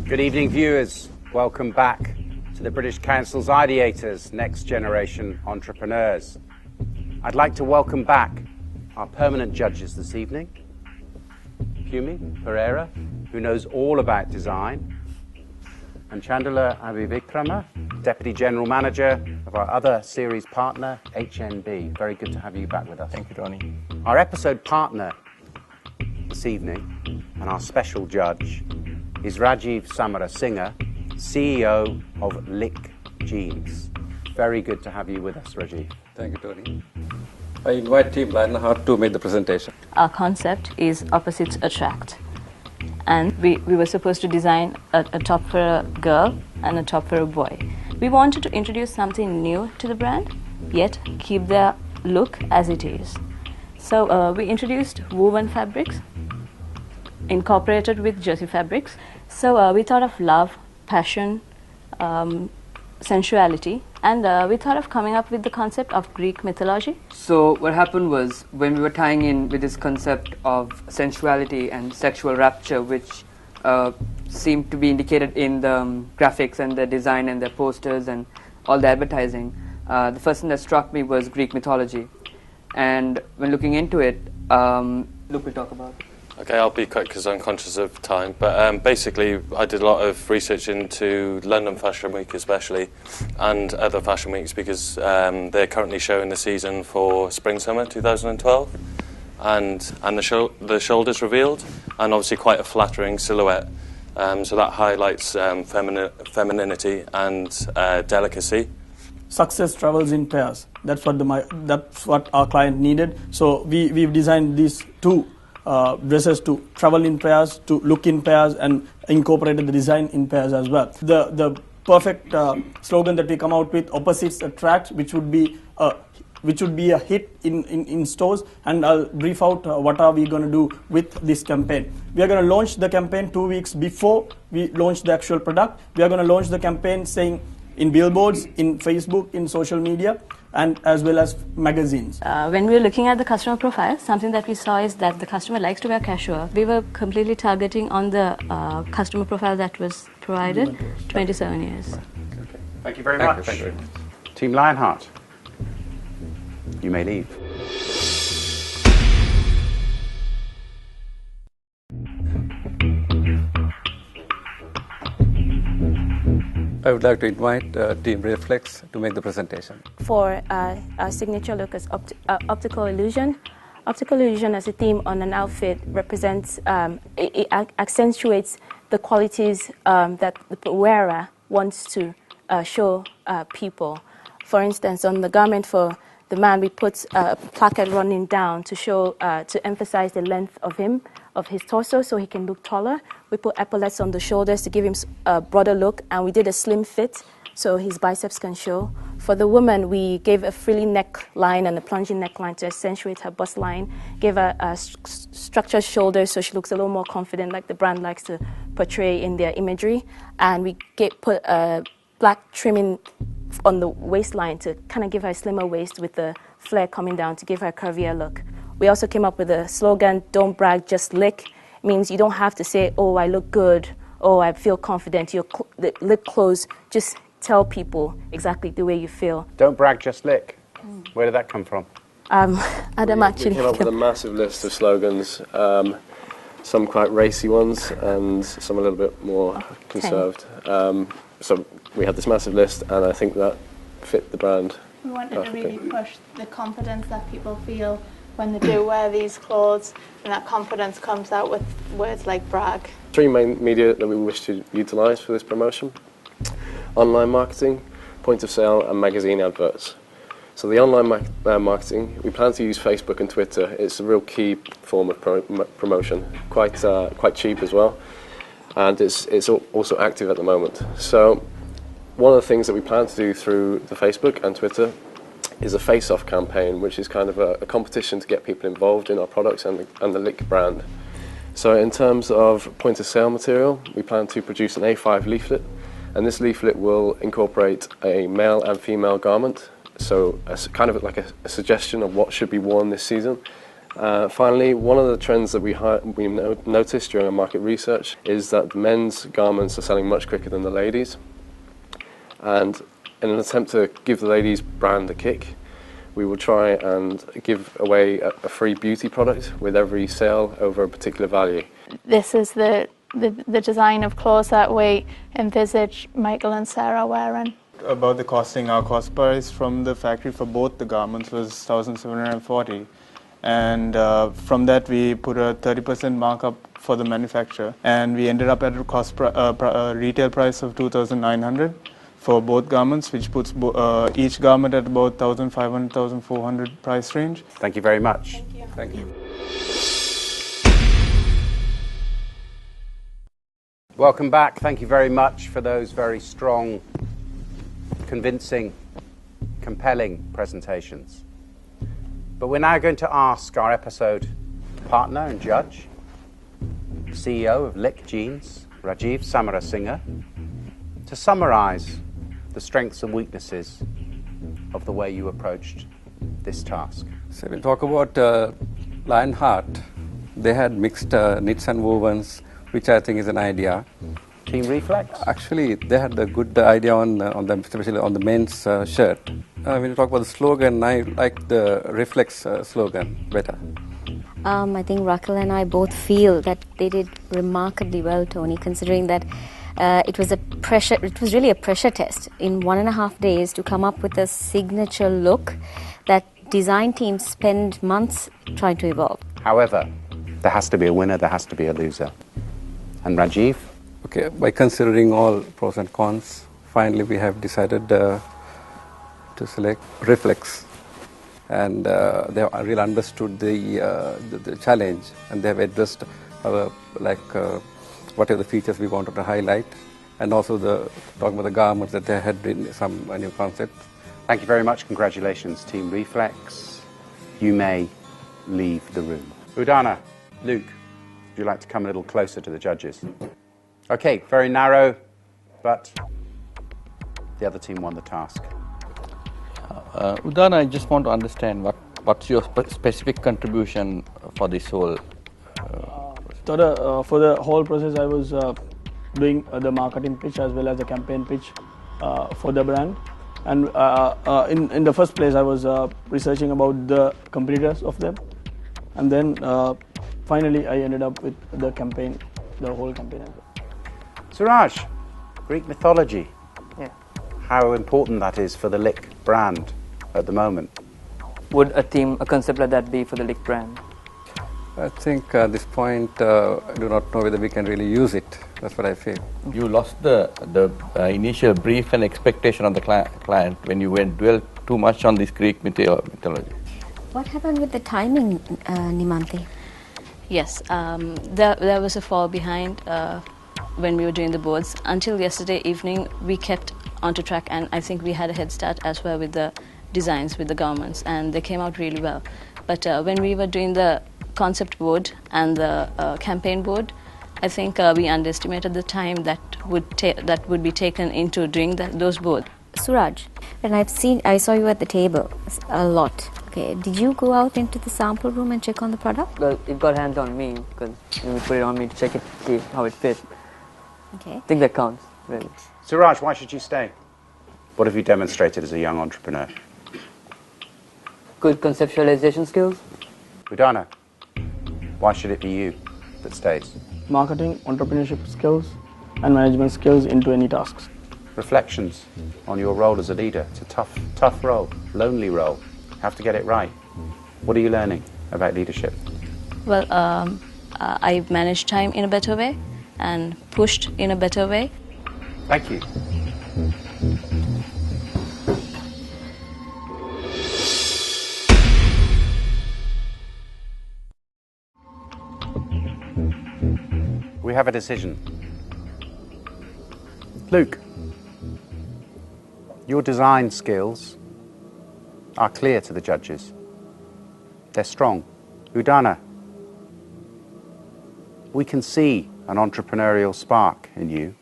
Good evening, viewers. Welcome back to the British Council's Ideators, Next Generation Entrepreneurs. I'd like to welcome back our permanent judges this evening, Pumi Pereira, who knows all about design, and Chandala Abivikrama, Deputy General Manager of our other series partner, HNB. Very good to have you back with us. Thank you, Tony. Our episode partner this evening, and our special judge, is Rajiv Samarasinghe, CEO of LiCC Jeans. Very good to have you with us, Rajiv. Thank you, Tony. I invite Team Lionheart to make the presentation. Our concept is opposites attract. And we were supposed to design a top for a girl and a top for a boy. We wanted to introduce something new to the brand, yet keep their look as it is. So we introduced woven fabrics, incorporated with jersey fabrics. So we thought of love, passion, sensuality, and we thought of coming up with the concept of Greek mythology. So what happened was, when we were tying in with this concept of sensuality and sexual rapture, which seemed to be indicated in the graphics and the design and the posters and all the advertising, the first thing that struck me was Greek mythology. And when looking into it, Luke will talk about it. Okay, I'll be quick because I'm conscious of time. But basically, I did a lot of research into London Fashion Week especially, and other fashion weeks, because they're currently showing the season for Spring-Summer 2012. And the shoulders revealed, and obviously quite a flattering silhouette. So that highlights femininity and delicacy. Success travels in pairs. That's what our client needed. So we've designed these two dresses to travel in pairs, to look in pairs, and incorporated the design in pairs as well. The perfect slogan that we come out with, opposites attract, which would be a hit in stores. And I'll brief out what are we going to do with this campaign. We are going to launch the campaign 2 weeks before we launch the actual product. We are going to launch the campaign saying in billboards, in Facebook, in social media, and as well as magazines. When we were looking at the customer profile, something that we saw is that the customer likes to wear casual. We were completely targeting on the customer profile that was provided, 27 years. Okay. Thank you very much. Thank you. Team Lionheart, you may leave. I would like to invite Team Reflex to make the presentation. For our signature look is optical illusion. Optical illusion as a theme on an outfit represents, it accentuates the qualities that the wearer wants to show people. For instance, on the garment for the man, we put a placard running down to show, to emphasize the length of his torso, so he can look taller. We put epaulets on the shoulders to give him a broader look, and we did a slim fit so his biceps can show. For the woman, we gave a frilly neckline and a plunging neckline to accentuate her bust line, gave her structured shoulders so she looks a little more confident, like the brand likes to portray in their imagery. And we put a black trimming on the waistline to kind of give her a slimmer waist with the flare coming down to give her a curvier look. We also came up with a slogan, "Don't brag, just lick." It means you don't have to say, "Oh, I look good," "Oh, I feel confident." Your lip close, just tell people exactly the way you feel. Don't brag, just lick. Where did that come from? Adam actually we came up with a massive list of slogans, some quite racy ones and some a little bit more conserved. So we had this massive list, and I think that fit the brand. We wanted to really push the confidence that people feel when they do wear these clothes, and that confidence comes out with words like brag. 3 main media that we wish to utilise for this promotion: online marketing, point of sale, and magazine adverts. So the online marketing, we plan to use Facebook and Twitter. It's a real key form of promotion, quite cheap as well, and it's also active at the moment. So one of the things that we plan to do through the Facebook and Twitter is a face-off campaign, which is kind of a competition to get people involved in our products and the LiCC brand. So in terms of point-of-sale material, we plan to produce an A5 leaflet, and this leaflet will incorporate a male and female garment, so kind of like a suggestion of what should be worn this season, Finally, one of the trends that we noticed during our market research is that men's garments are selling much quicker than the ladies. And in an attempt to give the ladies' brand a kick, we will try and give away a free beauty product with every sale over a particular value. This is the design of clothes that we envisage Michael and Sarah wearing. About the costing, our cost price from the factory for both the garments was 1,740, and from that we put a 30% markup for the manufacturer, and we ended up at a retail price of 2,900 for both garments, which puts each garment at about 1,500, 1,400 price range. Thank you very much. Thank you. Welcome back. Thank you very much for those very strong, convincing, compelling presentations. But we're now going to ask our episode partner and judge, CEO of LiCC Jeans, Rajiv Samarasinghe, to summarize the strengths and weaknesses of the way you approached this task. So we'll talk about Lionheart. They had mixed knits and wovens, which I think is an idea. Team Reflex? Actually, they had a good idea on them, especially on the men's shirt. When you talk about the slogan, I like the Reflex slogan better. I think Raquel and I both feel that they did remarkably well, Tony, considering that it was really a pressure test in 1.5 days to come up with a signature look that design teams spend months trying to evolve. However, there has to be a winner, there has to be a loser. And Rajiv? Okay, by considering all pros and cons, finally we have decided to select Reflex. And they have really understood the challenge, and they have addressed whatever the features we wanted to highlight, and also talking about the garments that they had in some new concepts. Thank you very much. Congratulations, Team Reflex. You may leave the room. Udana, Luke, would you like to come a little closer to the judges? Okay, very narrow, but the other team won the task. Udana, I just want to understand what's your specific contribution for this whole. For the whole process, I was doing the marketing pitch as well as the campaign pitch for the brand. And in the first place, I was researching about the competitors of them. And then finally, I ended up with the campaign, the whole campaign as well. Suraj, Greek mythology. Yeah. How important that is for the LiCC brand at the moment. Would a concept like that be for the LiCC brand? I think at this point, I do not know whether we can really use it. That's what I feel. You lost the initial brief and expectation of the client when you dwell too much on this Greek mythology. What happened with the timing, Nimanthi? Yes, there was a fall behind when we were doing the boards. Until yesterday evening, we kept onto track, and I think we had a head start as well with the designs, with the garments, and they came out really well. But when we were doing the concept board and the campaign board, I think we underestimated the time that would be taken into doing those boards. Suraj, and I saw you at the table a lot. Okay, did you go out into the sample room and check on the product? Well, it got hands on me because you put it on me to check it, see how it fit. Okay. I think that counts, really. Suraj, why should you stay? What have you demonstrated as a young entrepreneur? Good conceptualization skills. Udana, why should it be you that stays? Marketing, entrepreneurship skills, and management skills into any tasks. Reflections on your role as a leader. It's a tough role, lonely role. You have to get it right. What are you learning about leadership? Well, I've managed time in a better way and pushed in a better way. Thank you. We have a decision. Luke, your design skills are clear to the judges. They're strong. Udana, we can see an entrepreneurial spark in you.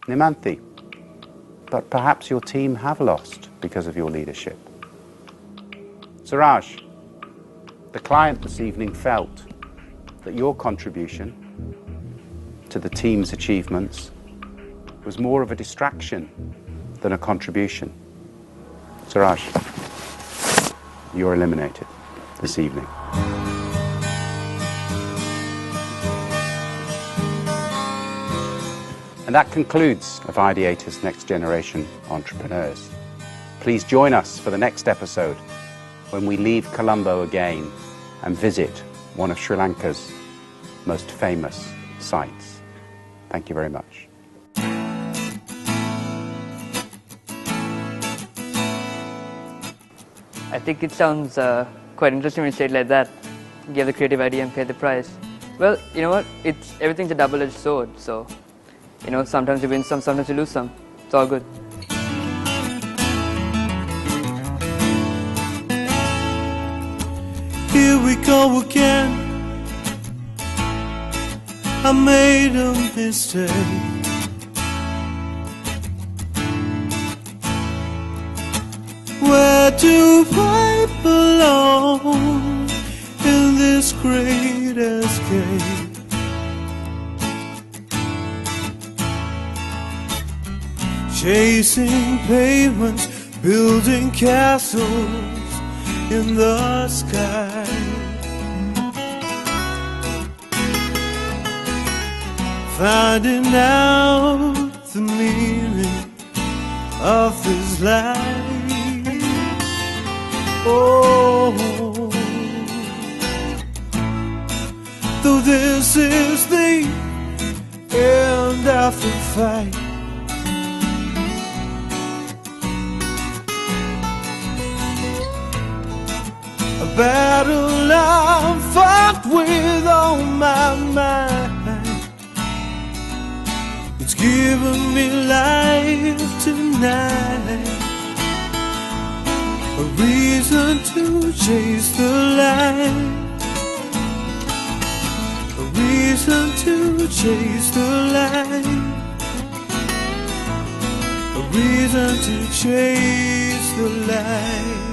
Nimanthi, but perhaps your team have lost because of your leadership. Suraj, the client this evening felt that your contribution to the team's achievements was more of a distraction than a contribution. Suraj, you're eliminated this evening. And that concludes of Ideators Next Generation Entrepreneurs. Please join us for the next episode when we leave Colombo again and visit one of Sri Lanka's most famous sites. Thank you very much. I think it sounds quite interesting when you say it like that. Give the creative idea and pay the price. Well, you know what? Everything's a double-edged sword, so sometimes you win some, sometimes you lose some. It's all good. Here we go again. I made a mistake. Where do I belong in this great escape? Chasing pavements, building castles in the sky. Finding out the meaning of this life. Oh, though this is the end of the fight, a battle I fought with all my mind. It's given me life tonight, a reason to chase the light, a reason to chase the light, a reason to chase the light.